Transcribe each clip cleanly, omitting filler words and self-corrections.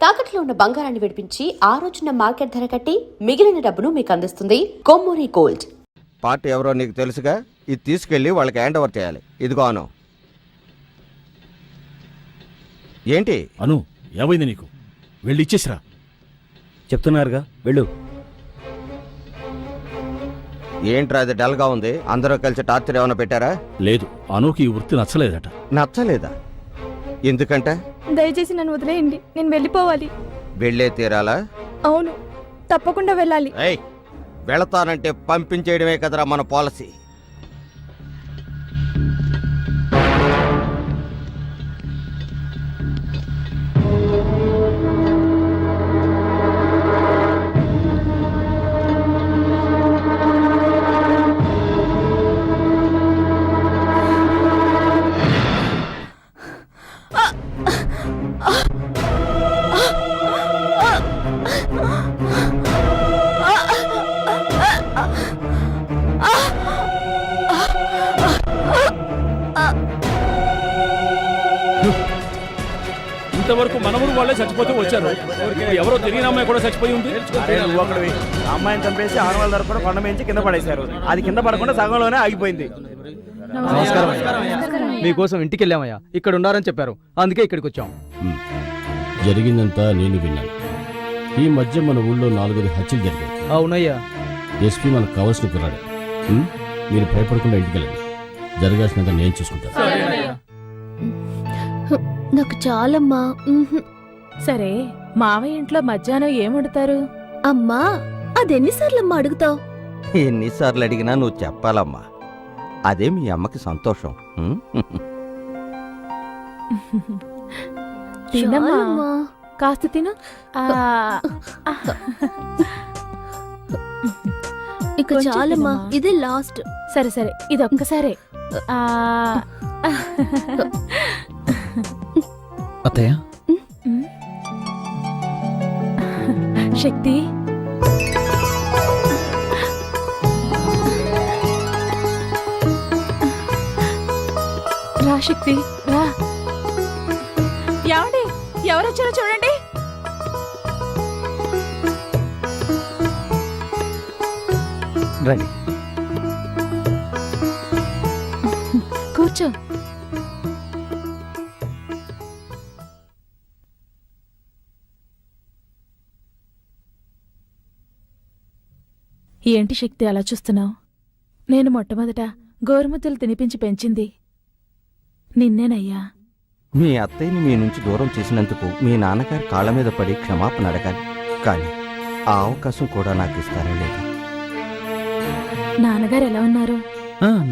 తాకట్లో ఉన్న బంగారాన్ని విడిపించి ఆ రోజున మార్కెట్ ధర కట్టి మిగిలిన డబ్బును మీకు అందిస్తుంది కొమ్మూరి గోల్డ్. పార్టీ ఎవరో నీకు తెలుసుగా, ఇది తీసుకెళ్ళి వాళ్ళకి హ్యాండ్ ఓవర్ చేయాలి. ఇదిగో అను. ఏంటి అను, ఏమైంది నీకు? వెళ్ళి ఇచ్చేసిరా. చెప్తున్నారుగా, వెళ్ళు. ఏంట్రా అది డల్గా ఉంది? అందరూ కలిసి టార్చర్ ఏమైనా పెట్టారా? లేదు, అనుకి ఈ వృత్తి నచ్చలేదట. నచ్చలేదా? ఎందుకంటే దయచేసి నన్ను వదిలేయండి, నేను వెళ్ళిపోవాలి. వెళ్ళే తీరాలా? అవును, తప్పకుండా వెళ్ళాలి. ఏయ్, వెళతానంటే పంపించేయడమే కదరా మన పాలసీ. ఇంతవరకు మనమురు వాళ్ళే చచ్చిపోతూ వచ్చారు. ఎవరో తెలియని అమ్మాయి కూడా చచ్చిపోయి ఉంది. అమ్మాయిని చంపేసి 600 ధర కూడా కొండ మేంచి కింద పడేశారు. అది కింద పడకుండా సగంలోనే ఆగిపోయింది. మీకోసం ఇంటికి వెళ్ళామయ్యా, ఇక్కడ ఉండాలని చెప్పారు, అందుకే ఇక్కడికి వచ్చాం. జరిగిందంతా నేను విన్నాను. ఈ మధ్య మన ఊళ్ళో 4 హత్యలు జరిగాయి. అవునయ్యా. ఎస్పీ మనకు కావాల్సిన కుర్రాడు. మీరు భయపడకుండా ఇంటికి వెళ్ళండి. జరగాల్సినంత నేను చూసుకుంటాను. నాకు చాలమ్మా. సరే, మావయ్య ఇంట్లో మధ్యాహ్నం ఏం వండుతారు? అమ్మా, అదెన్నిసార్లమ్మా అడుగుతావు? ఎన్నిసార్లు అడిగినా నువ్వు చెప్పాలమ్మా. అదే మీ అమ్మకి సంతోషం. తినమ్మా, కాస్త తిను. ఇక చాలమ్మా, ఇదే లాస్ట్. సరే సరే, ఇది ఒక్కసారే. అత్తయ్య, శక్తి, రా శక్తి, రా. ఏమండి, ఎవరొచ్చారో చూడండి. రండి. కూర్చో. ఏంటి శక్తి అలా చూస్తున్నావు? నేను మొట్టమొదట గోరుముద్దలు తినిపించి పెంచింది నిన్నేనయ్యా. మీ అత్తయ్యని మీ నుంచి దూరం చేసినందుకు మీ నాన్నగారి కాళ్ళ మీద పడి క్షమాపణ అడగాలి. కానీ ఆ అవకాశం కూడా నాకు ఇస్తారో లేదు. నాన్నగారు ఎలా ఉన్నారు?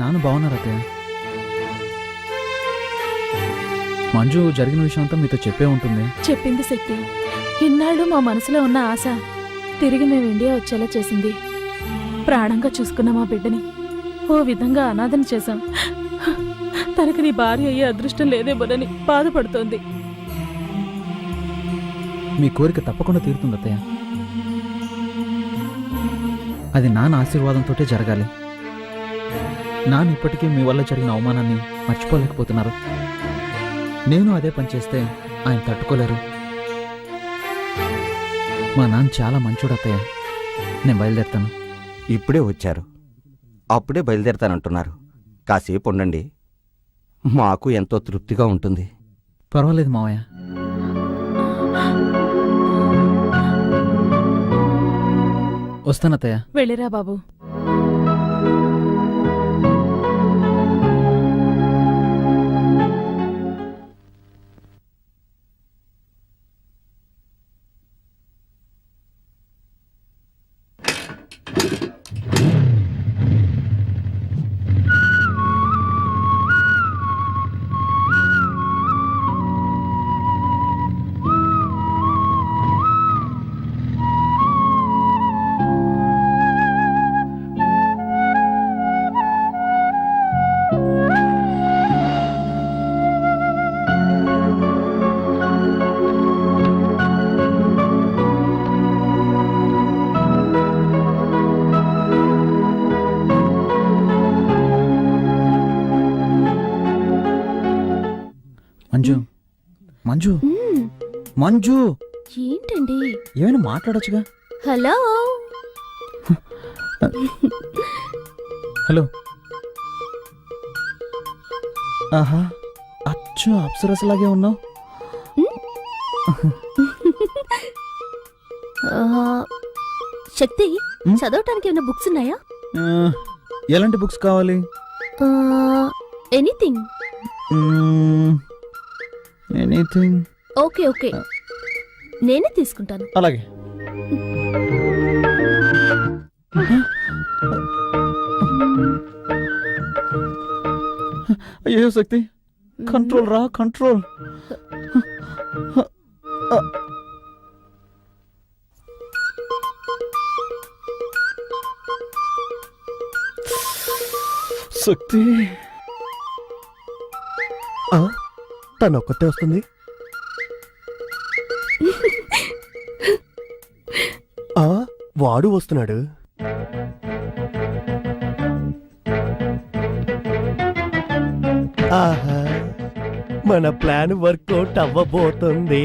నాన్న బాగున్నారు అత్తయ్య. మంజు జరిగిన విషయం అంతా మీతో చెప్పే ఉంటుంది. చెప్పింది శక్తి. ఇన్నాళ్ళు మా మనసులో ఉన్న ఆశ తిరిగి మేము ఇండియా వచ్చేలా చేసింది. ప్రాణంగా చూసుకున్న మా బిడ్డని ఓ విధంగా అనాథన చేశాం. తనకి నీ భార్య అయ్యే అదృష్టం లేదేమోనని బాధపడుతోంది. మీ కోరిక తప్పకుండా తీరుతుంది అత్తయ్య. అది నాన్న ఆశీర్వాదంతోటే జరగాలి. నాన్న ఇప్పటికీ మీ వల్ల జరిగిన అవమానాన్ని మర్చిపోలేకపోతున్నారు. నేను అదే పని చేస్తే ఆయన తట్టుకోలేరు. మా నాన్న చాలా మంచోడు అత్తయ్య. నేను బయలుదేరుతాను. ఇప్పుడే వచ్చారు, అప్పుడే బయలుదేరతానంటున్నారు. కాసేపు ఉండండి, మాకు ఎంతో తృప్తిగా ఉంటుంది. పర్వాలేదు మావయ్య. వస్తానత్తయ్య. వెళ్ళిరా బాబు. మంజు మంజు మంజు ఏంటండి? ఏమైనా మాట్లాడొచ్చుగా. హలో. హలో. ఆహా, అచ్చు అప్సరసలాగే ఉన్నావు. శక్తి, ఉమ్? చదవటానికి ఏమైనా బుక్స్ ఉన్నాయా? ఎలాంటి బుక్స్ కావాలి? ఎనీథింగ్. ఎనీథింగ్. ఓకే ఓకే, నేనే తీసుకుంటాను. అలాగే. అయ్యో శక్తి, కంట్రోల్ రా, కంట్రోల్. శక్తి, తను ఒక్కతే వస్తుంది. వాడు వస్తున్నాడు. ఆహా, మన ప్లాన్ వర్కౌట్ అవ్వబోతుంది.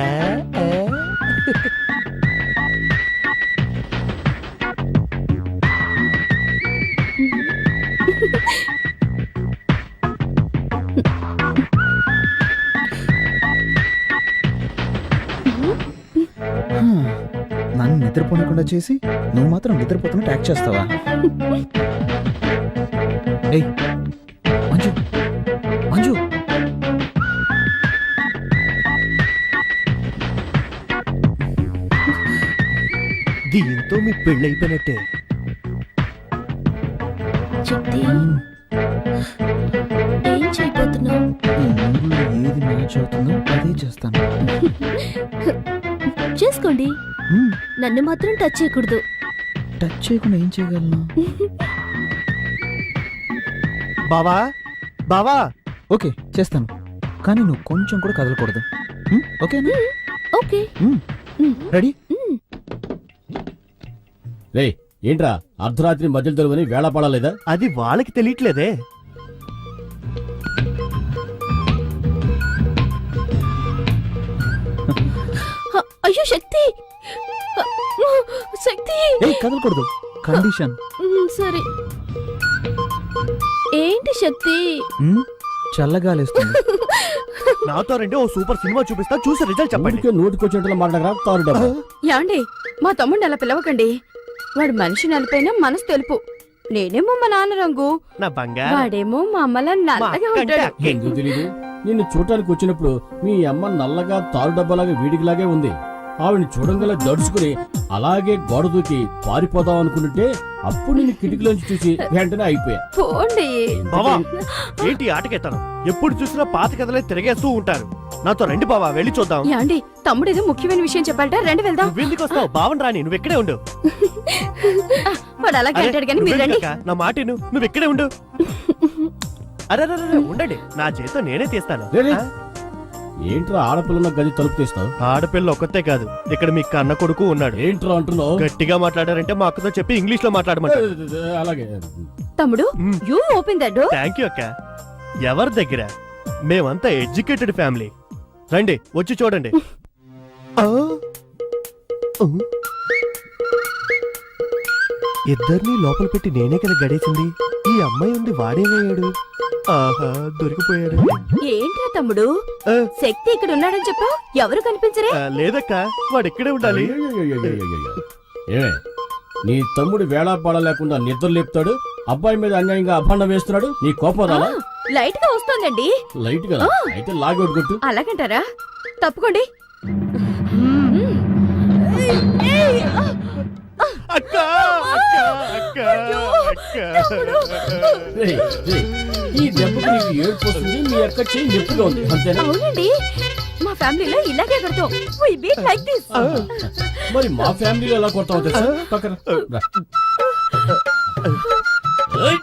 ఆ, ఆ. నన్ను నిద్రపోనకుండా చేసి నువ్వు మాత్రం నిద్రపోతున్నట్టు యాక్ట్ చేస్తావా? ఏయ్ మంజు, మంజు. దీంతో మీ పెళ్ళైపోయినట్టే. శక్తి, ఏం చేయబోతున్నావు? ఈ మూడులో ఏది మ్యాచ్ అవుతుందో అదే చేస్తాను. చేసుకోండి, మ్మ్. నన్ను మాత్రం టచ్ చేయకూడదు. టచ్ చేయకుండా ఏం చేయగలను? బావా, బావా. ఓకే చేస్తాను, కానీ నువ్వు కొంచెం కూడా కదలకూడదు. ఓకేనా? ఓకే. రెడీ? రే ఏంట్రా అర్ధరాత్రి మధ్యలో తెలువని వేళ పడలేదా? అది వాళ్ళకి తెలియట్లేదే. అయ్యో శక్తి, శక్తి. ఏయ్ కదలకూడదు, కండిషన్. సరే. ఏంటి శక్తి? చల్లగాలేస్తుంది. నాతో రండి, ఓ సూపర్ సినిమా చూపిస్తా, చూసి రిజల్ట్ చెప్పండి. ఊరికే నోటికొచ్చేట్లా మాట్లాడరా తారు డబ్బా. యాండి, మా తమ్ముడిని అలా పిలవకండి. వాడు మనిషి నలిపైనా మనసు తెలుపు. నేనేమో మా నాన్న రంగు, నా బంగారం. వాడేమో మా అమ్మలా నల్లగా ఉంటాడు. ఎందుకు తెలీదు? నిన్ను చూడటానికి వచ్చినప్పుడు మీ అమ్మ నల్లగా తారు డబ్బాలాగా వీడికిలాగే ఉంది. ఆవిడని చూడంగల దడుచుకుని అలాగే గోడ దూకి పారిపోదాం అనుకుంటే అప్పుడు నిన్ను కిటికీలోంచి చూసి వెంటనే అయిపోయా. పోండి. బావా, ఏంటి ఆటకెత్తాను? ఎప్పుడు చూసినా పాత కథలే తిరిగేస్తూ ఉంటారు. నాతో రండి బావా, వెళ్ళి చూద్దాం. యాండి, తమ్ముడు ఏదో ముఖ్యమైన విషయం చెప్పాలట, రండి వెళ్దాం. నువ్వెందుకు వస్తావు? బావన్ రాని, నువ్వు ఇక్కడే ఉండు. వాడు అలాగే అరే, అంటాడు కానీ మీరు నువ్వేంటి రండి. అక్క? నా మాట విను, నువ్వు ఇక్కడే ఉండు. అరే ఉండండి, నా చేతితో నేనే తీస్తాను. రే. ఆ? ఏంట్రా ఆడపిల్లన్న గది తలుపు తీస్తావు? ఆడపిల్ల ఒక్కతే కాదు, ఇక్కడ మీ కన్న కొడుకు ఉన్నాడు. ఏంట్రా అంటున్నావు? గట్టిగా మాట్లాడారంటే మా అక్కతో చెప్పి ఇంగ్లీష్ లో మాట్లాడమంటారు. అలాగే తమ్ముడు, hmm. You open that door. Thank you అక్క. ఎవరి దగ్గర? మేమంతా ఎడ్యుకేటెడ్ ఫ్యామిలీ. రండి, వచ్చి చూడండి. ఇద్దరిని లోపల పెట్టి నేనే కదా గడేసింది. ఈ అమ్మాయి ఉంది, వాడేమయ్యాడు? ఆహా, దొరికిపోయాడు. ఏంట్రా తమ్ముడు, ఆ, శక్తి ఇక్కడ ఉన్నాడని చెప్పావు, ఎవరు కనిపించరే? లేదక్క, వాడు ఇక్కడే ఉండాలి. ఏమే నీ తమ్ముడు వేళాపాడ లేకుండా నిద్ర లేపుతాడు, అబ్బాయి మీద అన్యాయంగా అభాండం వేస్తున్నాడు, నీ కోపం రాలా? లైట్ గా వస్తోందండి. లైట్ కదా, అయితే లాగౌట్ కొట్టు. అలాగంటారా? తప్పుకోండి. అక్క, అక్క, అక్క, అక్క. రేయ్, రేయ్, ఈ దెబ్బకి నీకు ఏడుపు వస్తుంది, మీ అక్క చెయ్యి నొప్పిగా ఉంది, అంతేనా? అవునండి, మా ఫ్యామిలీలో ఇలాగే కడతాం. We beat like this. మరి మా ఫ్యామిలీలో ఎలా కొడతావు తెలుసా? పక్కన రా. ఏయ్!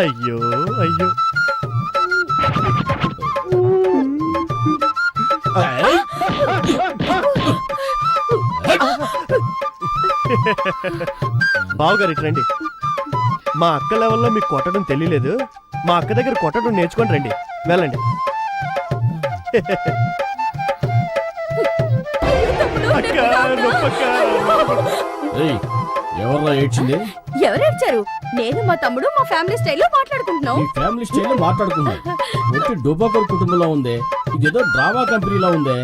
అయ్యో అయ్యో. ఏయ్! బావగారు ఇటు రండి. మా అక్క లెవెల్లో మీకు కొట్టడం తెలియలేదు. మా అక్క దగ్గర కొట్టడం నేర్చుకొని రండి. వెళ్ళండి. అక్క, నొప్పక్క. ఏయ్, ఎవర్రా ఏడ్చింది? ఎవరేడ్చారు? నేను మా తమ్ముడు మా ఫ్యామిలీ స్టైల్లో మాట్లాడుకుంటున్నాం. మీ ఫ్యామిలీ స్టైల్ మాట్లాడుకున్నారు. ఒట్టి డోబాకర్ కుటుంబంలో ఉందే, ఇదేదో డ్రామా కంపెనీలో ఉందే.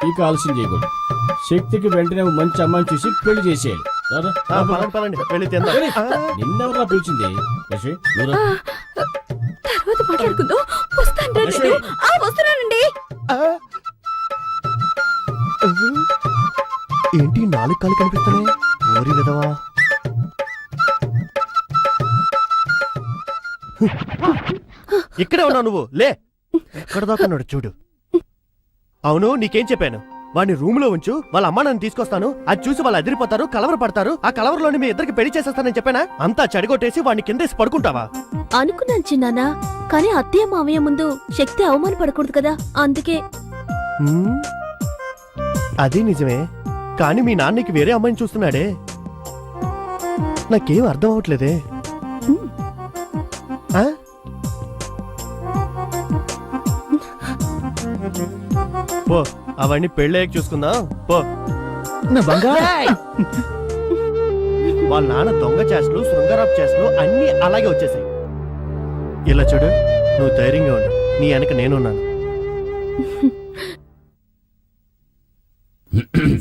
ఇక ఆలస్యం చేయకూడదు. శక్తికి వెంటనే ఓ మంచి అమ్మాయిని చూసి పెళ్లి చేసేయాలి. రారా, ఆ, పదండి పదండి వెళ్ళి తిందాం. నిన్నెవరా పిలిచింది? యశ్వి, నువ్వురా. తర్వాత మాట్లాడుకుందాం. వస్తాను రండి. లక్ష్మి. వస్తున్నానండి. ఏంటి 4 కాళ్ళు కనిపిస్తున్నాయి? ఓరి విధవా. ఇక్కడే ఉన్నావు నువ్వు, లే. ఎక్కడ దాకున్నాడు చూడు. అవును, నీకేం చెప్పాను? వాడిని రూమ్ లో ఉంచు, వాళ్ళ అమ్మ నన్ను తీసుకొస్తాను, అది చూసి వాళ్ళు అదిరిపోతారు, కలవర పడతారు, ఆ కలవరలోని మీ ఇద్దరికి పెళ్లి చేసేస్తానని చెప్పానా? అంతా చెడగొట్టేసి వాడిని కిందేసి పడుకుంటావా? అనుకున్నాను చిన్నానా, కానీ అత్తయ్య మావయ్య ముందు శక్తి అవమానపడకూడదు కదా, అందుకే. హ్మ్? అది నిజమే, కానీ మీ నాన్నకి వేరే అమ్మాయిని చూస్తున్నాడే. నాకేం అర్థం అవట్లేదే. ఆ? పో, అవన్నీ పెళ్ళయ్యాక చూసుకుందాం. పో. నా బంగారు వాళ్ళ నాన్న దొంగ చేష్టలు, శృంగారపు చేష్టలు అన్నీ అలాగే వచ్చేసాయి. ఇలా చూడు, నువ్వు ధైర్యంగా ఉండు, నీ వెనక నేనున్నాను.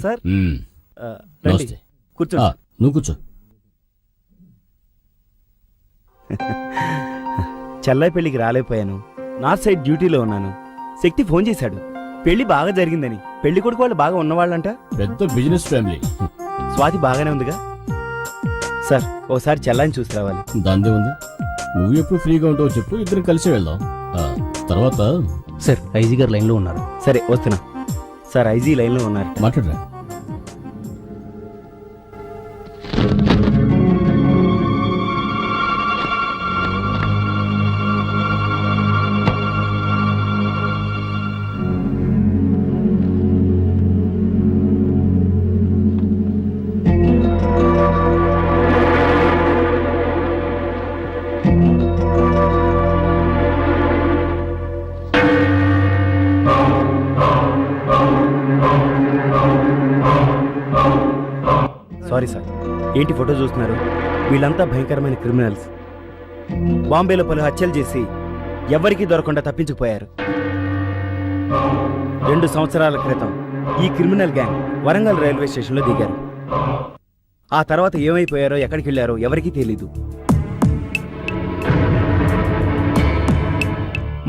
సార్ మ్మ్. రండి నమస్తే. కూర్చోండి. ఆ, నువ్వు కూర్చో. చెల్లాయి పెళ్లికి రాలేకపోయాను, నార్త్ సైడ్ డ్యూటీలో ఉన్నాను. శక్తి ఫోన్ చేశాడు, పెళ్లి బాగా జరిగిందని. పెళ్లి కొడుకు వాళ్ళు బాగా ఉన్నవాళ్ళంట. పెద్ద బిజినెస్ ఫ్యామిలీ. స్వాతి బాగానే ఉందిగా. సార్ ఓసారి చెల్లాయిని చూసి రావాలి. దాందే ఉంది. నువ్వు ఎప్పుడు ఫ్రీగా ఉంటావో చెప్పు, ఇద్దరం కలిసి వెళ్దాం. ఆ, తర్వాత సార్ ఐజీ గారు లైన్లో ఉన్నారు. సరే వస్తున్నా. సార్ ఐజీ లైన్లో ఉన్నారు. మాట్లాడరా. Sorry sir. ఏంటి ఫోటో చూస్తున్నారు? వీళ్ళంతా భయంకరమైన క్రిమినల్స్. బాంబేలో పలు హత్యలు చేసి ఎవరికీ దొరకకుండా తప్పించుకుపోయారు. 2 సంవత్సరాల క్రితం ఈ క్రిమినల్ గ్యాంగ్ వరంగల్ రైల్వే స్టేషన్లో దిగారు. ఆ తర్వాత ఏమైపోయారో, ఎక్కడికి వెళ్ళారో ఎవరికీ తెలీదు.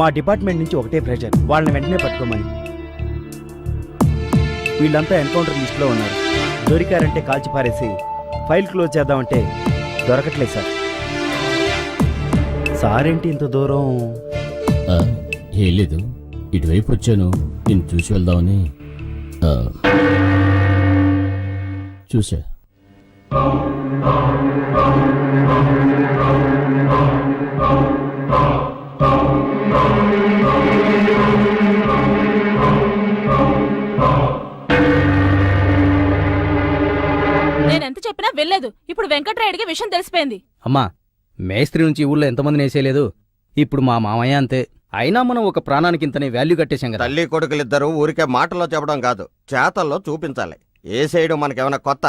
మా డిపార్ట్మెంట్ నుంచి ఒకటే ప్రెషర్, వాళ్ళని వెంటనే పట్టుకోమని. వీళ్ళంతా ఎన్కౌంటర్ లిస్టులో ఉన్నారు. దొరికారంటే కాల్చి పారేసి ఫైల్ క్లోజ్ చేద్దామంటే దొరకట్లేదు సార్. సార్ ఏంటి ఇంత దూరం? ఆ, ఏం లేదు, ఇటువైపు వచ్చాను, నేను చూసి వెళ్దామని. ఆ, చూసా. నేనెంత చెప్పినా వెళ్ళలేదు. ఇప్పుడు వెంకట్రాయుడికి విషయం తెలిసిపోయింది. అమ్మా, మేస్త్రి నుంచి ఊళ్ళో ఎంతమందిని వేసేయలేదు. ఇప్పుడు మా మామయ్య అంతే. అయినా మనం ఒక ప్రాణానికి ఇంతనే వాల్యూ కట్టేశాం కదా. తల్లి కొడుకులిద్దరూ ఊరికే మాటల్లో చెప్పడం కాదు, చేతల్లో చూపించాలి. ఏ చేయడం మనకేమైనా కొత్త?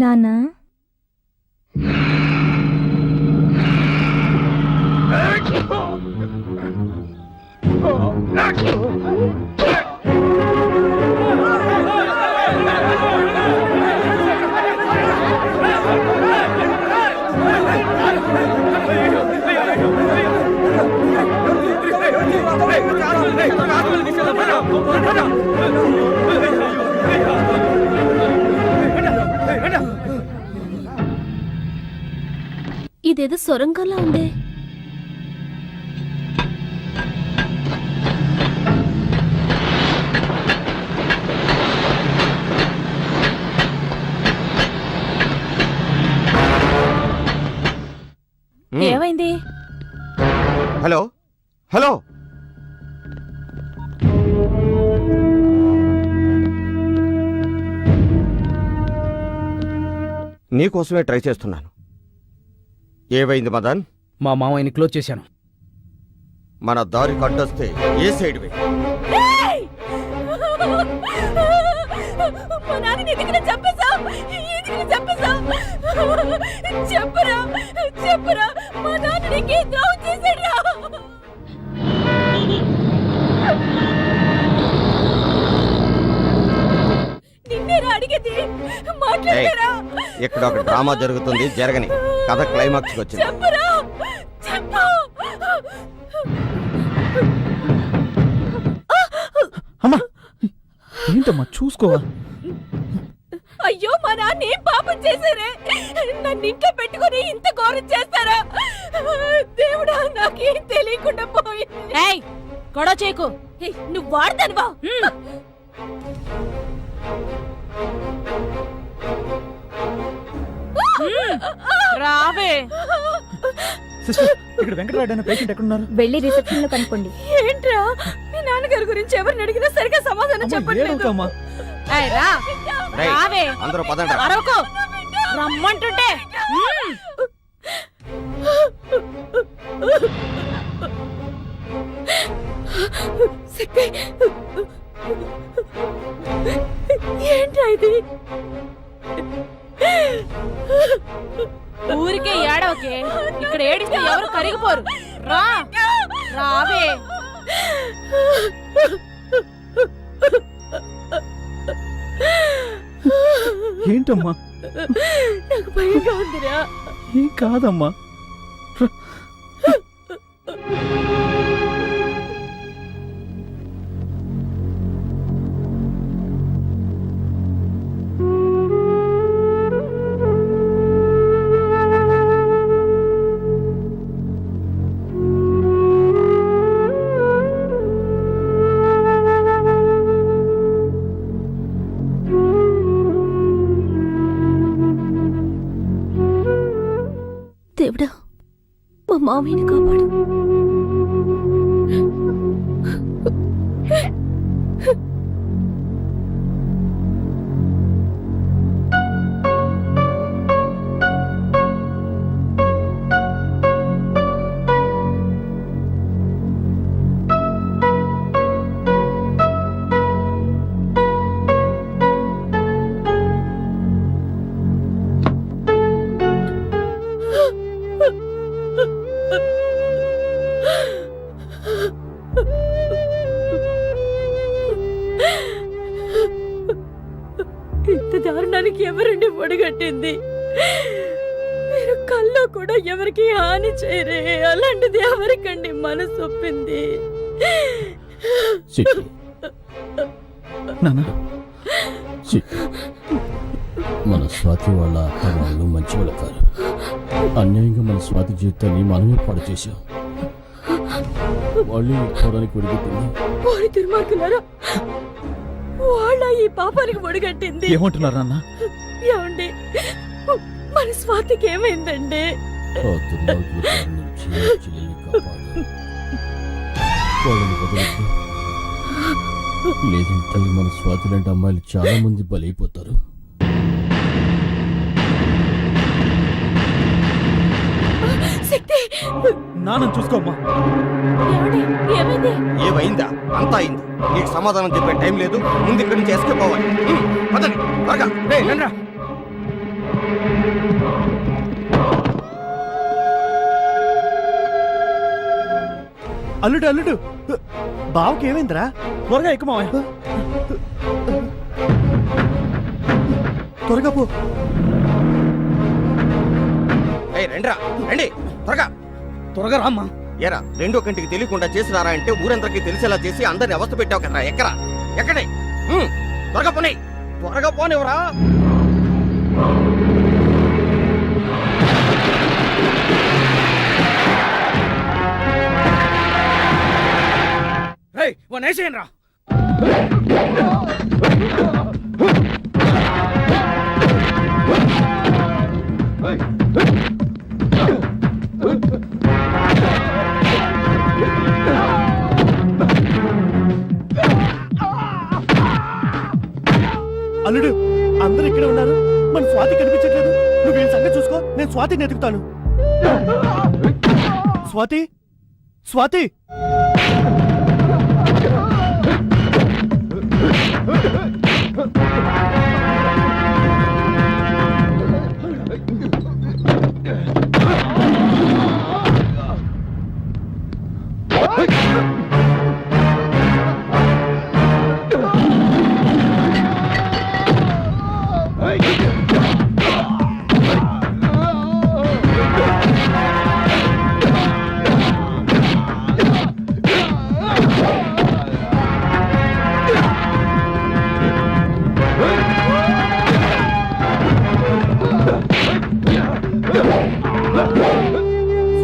నానా ఇదేదో సొరంగంలా ఉందే. ఏమైంది? హలో హలో నీకోసమే ట్రై చేస్తున్నాను. ఏవైంది మదన్? మా మామయ్యని క్లోజ్ చేశాను. మన దారి కట్టొస్తే ఏ సైడ్ వే? మా నాన్నని ఎందుకు చంపేశావ్? ఎందుకు చంపేశావ్? చెప్పరా చెప్పరా, మా నాన్న నీకే ద్రోహం చేశాడురా. నిన్నేరా అడిగేది, మాట్లాడరా. ఇక్కడ ఒక డ్రామా జరుగుతుంది, జరగని. కథ క్లైమాక్స్ వచ్చింది. చెప్పరా చెప్పు. అమ్మా ఏంటమ్మా చూసుకోవా? అయ్యో, మా నాన్న ఏం పాపం చేశారే? నన్ను ఇంట్లో పెట్టుకుని ఇంత ఘోరం చేస్తారా? దేవుడా, నాకేం తెలియకుండా పోయింది. గొడవ చేయకు. నువ్వు వాడతానువా? రావే. ఇక్కడ వెంకటరాడు అనే పేషెంట్ ఎక్కడున్నారు? వెళ్ళి రిసెప్షన్ లో కనుక్కోండి. ఏంట్రా, మీ నాన్నగారి గురించి ఎవరిని అడిగినా సరిగా సమాధానం చెప్పట్లేదు. ఏయ్, రా. రేయ్, రావే. అందరూ పదండి. అరవకు. రమ్మంటుంటే. ఏంట్రా ఇది? ఊరికే ఏడవకే. ఇక్కడ ఏడిస్తే ఎవరు కరిగిపోరు. రా. రావే. ఏంటమ్మా? నాకు భయంగా ఉందిరా. ఏం కాదమ్మా. దేవుడా, మా మామయ్యని కాపాడు. ఇంత దారుణానికి ఎవరండి ఒడిగట్టింది? మీరు కల్లో కూడా ఎవరికి హాని చేయరే, అలాంటిది ఎవరికండి మనసు ఒప్పింది? మన స్వాతి వాళ్ళ అత్త వాళ్ళు మంచి వాళ్ళు కాదు. అన్యాయంగా మన స్వాతి జీవితాన్ని మనమే పాడు చేశాం. వాళ్ళు పోవడానికి ఒడిగట్టింది. వారి దుర్మార్గులారా, వాళ్ళ ఈ పాపానికి ఒడిగట్టింది. ఏమంటున్నారు నాన్న? ఏమండి, మన స్వాతికి ఏమైందండి? ఆ దుర్మార్గుల బారి నుంచి నా చెల్లెల్ని కాపాడు. వాళ్ళని వదలొద్దు. లేదంటే మన స్వాతి లాంటి అమ్మాయిలు చాలా మంది బలైపోతారు. శక్తి, నాన్న చూసుకోమ్మా. ఏమండి, ఏమైంది? ఏమైందా? అంతా అయింది. నీకు సమాధానం చెప్పే టైం లేదు. ముందు ఇక్కడి నుంచి ఎస్కేప్ అవ్వాలి. పదండి త్వరగా. అల్లుడు అల్లుడు బావకి ఏమైందిరా? త్వరగా ఎక్కువ మావయ్య. త్వరగా పో. రండిరా రండి త్వరగా. త్వరగా రామ్మా. ఏరా రెండో కంటికి తెలియకుండా చేసినారా అంటే ఊరందరికీ తెలిసేలా చేసి అందరిని అవస్థ పెట్టావు కదరా. ఎక్కరా ఎక్కడే? త్వరగా పోనీ, త్వరగా పోనివరా. వేసేయండి రా. అల్లుడు అందరూ ఇక్కడే ఉన్నారు, మన స్వాతి కనిపించట్లేదు. నువ్వు వీళ్ళ సంగతి చూసుకో, నేను స్వాతిని ఎదుగుతాను. స్వాతి స్వాతి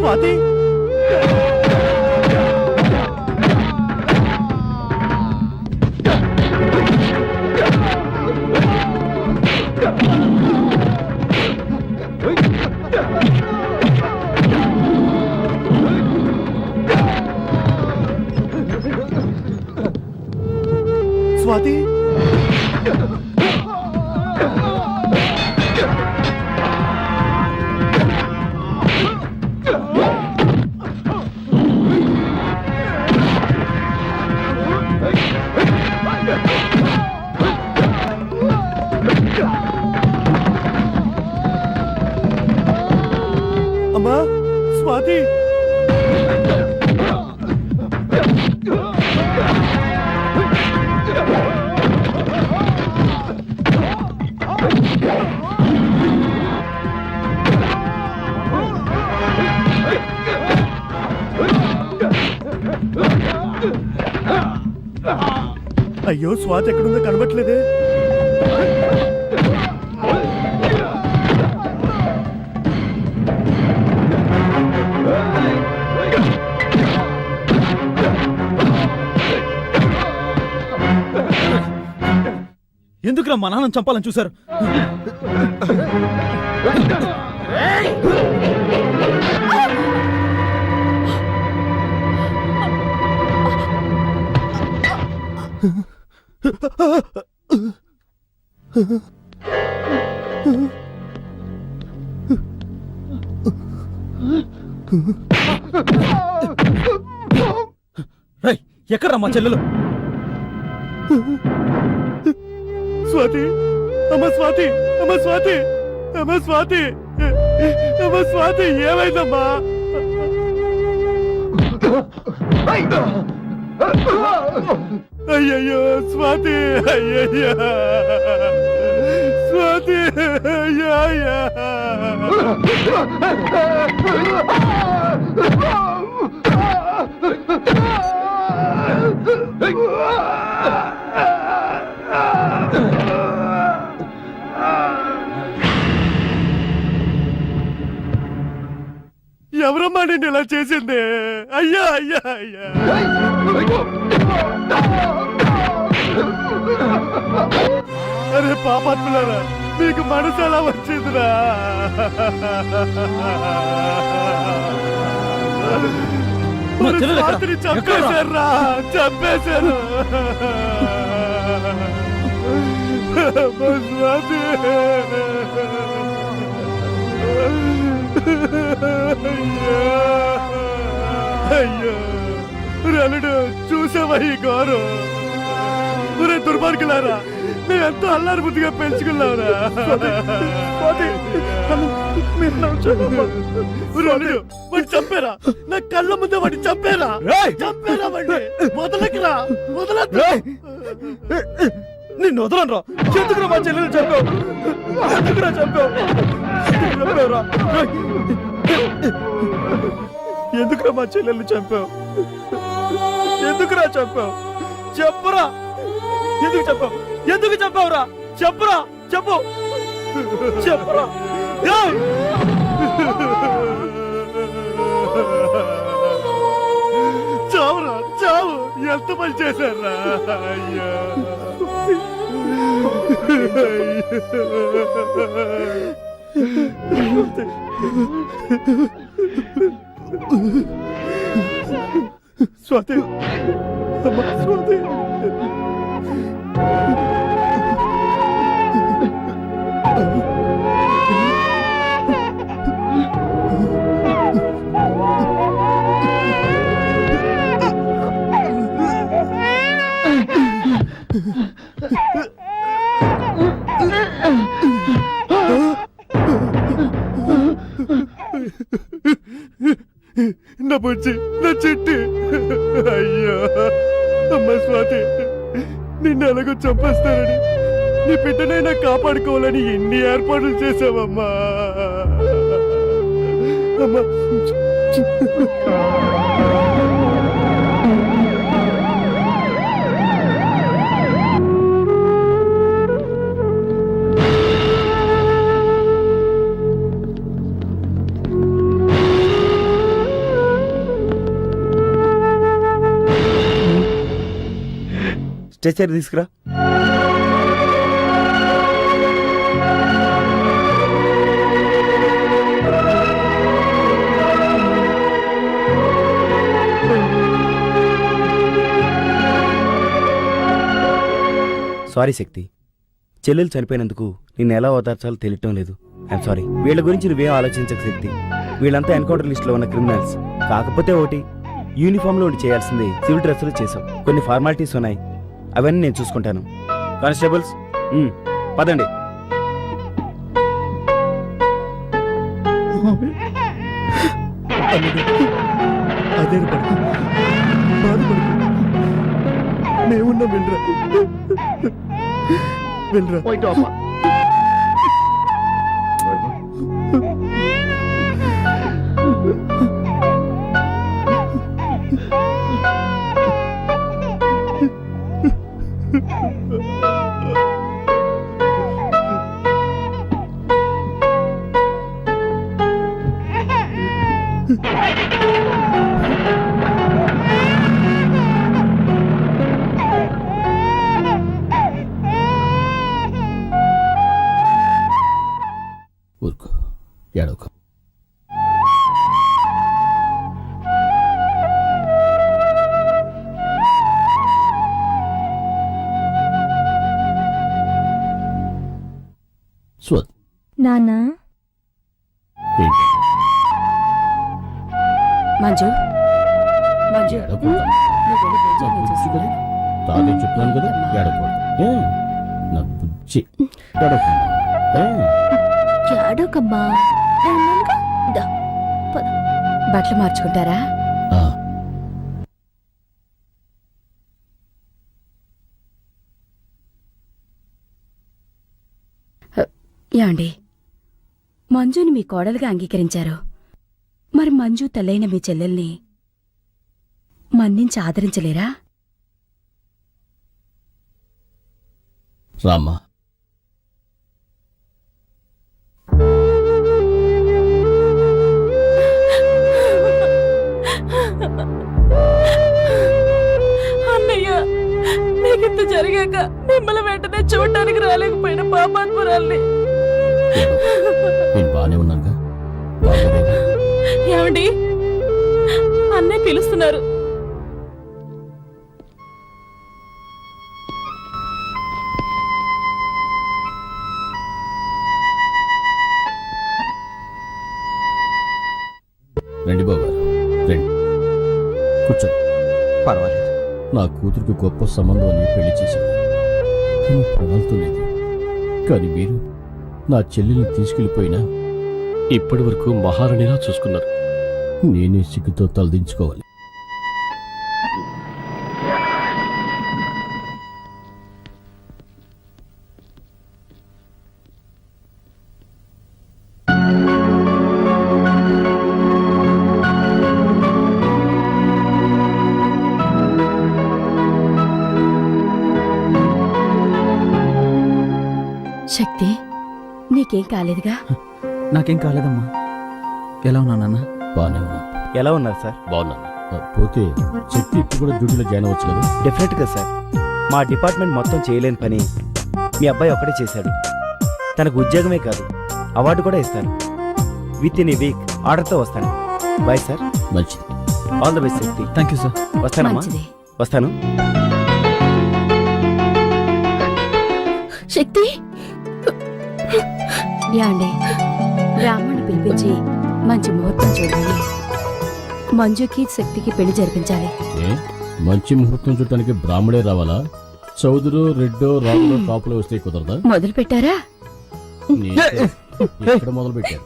స్వాతి స్వాతి అమ్మా స్వాతి అయ్యో స్వాతి ఎక్కడుందో కనబట్లేదే. ఎందుకురా మా నాన్నని చంపాలని చూశారు? ఎక్కడ్రా మా చెల్లెలు? స్వాతి అమ్మ స్వాతి అమ్మ స్వాతి అమ్మ స్వాతి అమ్మ స్వాతి ఏమైందమ్మా? అయ్యయ్యో స్వాతి అయ్యయ్యా స్వాతి అయ్యా. ఎవరమ్మా నేను ఇలా చేసింది? అయ్యా అయ్యా అయ్యా. అరే పాపాత్ములారా, మీకు మనసు ఎలా వచ్చిందిరా? స్వాతిని చంపేశారా? చంపేశారు స్వాతి. అయ్యో రలుడు చూసావా ఈ ఘోరం? ఒరే దుర్మార్గులారా, మేము ఎంతో అల్లారు బుద్ధిగా పెంచుకున్నావురా. ఒరే అల్లుడు, వాడిని చంపారా? నా కళ్ళ ముందే వాడిని చంపారా? చంపారా వాడిని? వదలకురా, వదలొద్దు. నిన్ను వదలరా. ఎందుకురా మా చెల్లెలు చంపావు? ఎందుకురా చంపావు? చంపావురా? ఎందుకురా మా చెల్లెల్ని చంపావు? ఎందుకురా చంపావు? చెప్పరా. ఎందుకు చంపావు? ఎందుకు చంపావురా? చెప్పరా, చెప్పు, చెప్పరా. ఏయ్! చావురా, చావు. ఎంత పని చేశారా? అయ్యా, స్వాతి, అమ్మా స్వాతి. నా బుజ్జి, నా చెట్టు. అయ్యో అమ్మ స్వాతి, నిన్ను ఎలాగో చంపేస్తానని, నీ బిడ్డనైనా కాపాడుకోవాలని ఎన్ని ఏర్పాట్లు చేసావమ్మా. అమ్మా, స్ట్రెచర్ తీసుకురా. సారీ శక్తి, చెల్లెలు చనిపోయినందుకు నిన్ను ఎలా ఓదార్చాలో తెలియటం లేదు. I'm sorry. వీళ్ళ గురించి నువ్వేం ఆలోచించక శక్తి. వీళ్ళంతా ఎన్కౌంటర్ లిస్ట్ లో ఉన్న క్రిమినల్స్. కాకపోతే ఒకటి, యూనిఫామ్ లో ఉండి చేయాల్సింది సివిల్ డ్రెస్ లో చేసాం. కొన్ని ఫార్మాలిటీస్ ఉన్నాయి, అవన్నీ నేను చూసుకుంటాను. కానిస్టేబుల్స్ పదండి. అదే పడుకు, బాధపడుకు. మేమున్నాం, వినరా, వినరా. ఊరుకో, ఏడవకు. స్వత్ నానా ఏంటి? మంజు, మంజు, ఏడవకు. నువ్వు వెళ్ళి బుజ్జి, నేను చూసుకుంటాను. తాతయ్య చెప్తున్నాను కదా, ఏడవకూడదు. నా బుజ్జి, ఏడవకు. ఏడోకమ్మా. బట్టలు మార్చుకుంటారా? ఏమండి, మంజుని మీ కోడలుగా అంగీకరించారు. మరి మంజు తల్లైన మీ చెల్లెల్ని మన్నించి ఆదరించలేరా? రామ్మా, అన్నయ్య, నీకింత జరిగాక మిమ్మల్ని వెంటనే చూడటానికి రాలేకపోయిన పాపాత్మురాల్ని. నేను బానే ఉన్నానుగా. బాగోలేదా? ఏమండి, అన్నయ్య పిలుస్తున్నారు. రండి బాబారు, రండి, కూర్చోండి. పర్వాలేదు. నా కూతురికి గొప్ప సంబంధం అని పెళ్లి చేశాను. పక్కన ప్రాణాలతో లేదు. కానీ మీరు నా చెల్లెల్ని తీసుకెళ్లిపోయినా ఇప్పటి వరకు మహారాణిలా చూసుకున్నారు. నేనే సిగ్గుతో తలదించుకోవాలి. శక్తి నీకేం కాలేదుగా? నాకేం కాలేదమ్మా. ఎలా ఉన్నా నాన్న? బానే ఉన్నా. ఎలా ఉన్నారు సార్? బాగున్నాను. పోతే శక్తి ఇప్పుడు కూడా డ్యూటీలో జాయిన్ అవ్వచ్చు కదా? డెఫినెట్గా సార్. మా డిపార్ట్మెంట్ మొత్తం చేయలేని పని మీ అబ్బాయి ఒక్కడే చేశాడు. తనకు ఉద్యోగమే కాదు, అవార్డు కూడా ఇస్తాను. విత్ ఇన్ ఏ వీక్ ఆర్డర్తో వస్తాను. Bye sir. మంచిది. All the best Shakti. Thank you sir. వస్తానమ్మా. మంచిది. వస్తాను. శక్తి యాండి బ్రాహ్మణ్ణి పిలిపించి మంచి ముహూర్తం చూడాలి. మంజుకి శక్తికి పెళ్లి జరిపించాలి. ఏ మంచి ముహూర్తం చూడటానికి బ్రాహ్మడే రావాలా? చౌదరు రెడ్డో రాములో కాపులో వస్తే కుదరదా? మొదలు పెట్టారా? ఎక్కడ మొదలు పెట్టారు?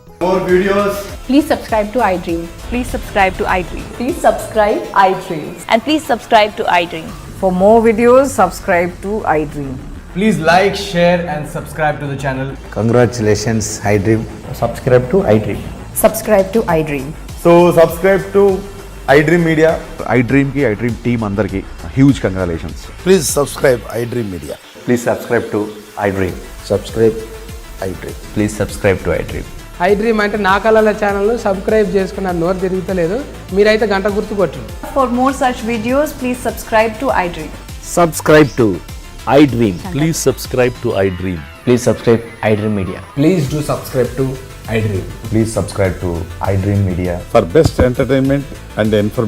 Please subscribe to iDream. Please subscribe to iDream. Please subscribe iDream. And please subscribe to iDream. For more videos, subscribe to iDream. Please like, share and subscribe to the channel. Congratulations, iDream. Subscribe to iDream. Subscribe to iDream. So subscribe to iDream Media. iDream ki iDream team andarki huge congratulations. Please subscribe iDream Media. Please subscribe to iDream. Subscribe iDream. Please subscribe to iDream. iDream అంటే నా కళల channel subscribe చేసుకున్న నోరు తిరుగుతలేదు. మీరైతే గంట గుర్తు కొట్టండి. For more such videos, please subscribe to iDream. Subscribe to iDream. Please subscribe to iDream. Please subscribe iDream Media. Please do subscribe to iDream. Please subscribe to iDream Media. For best entertainment and information.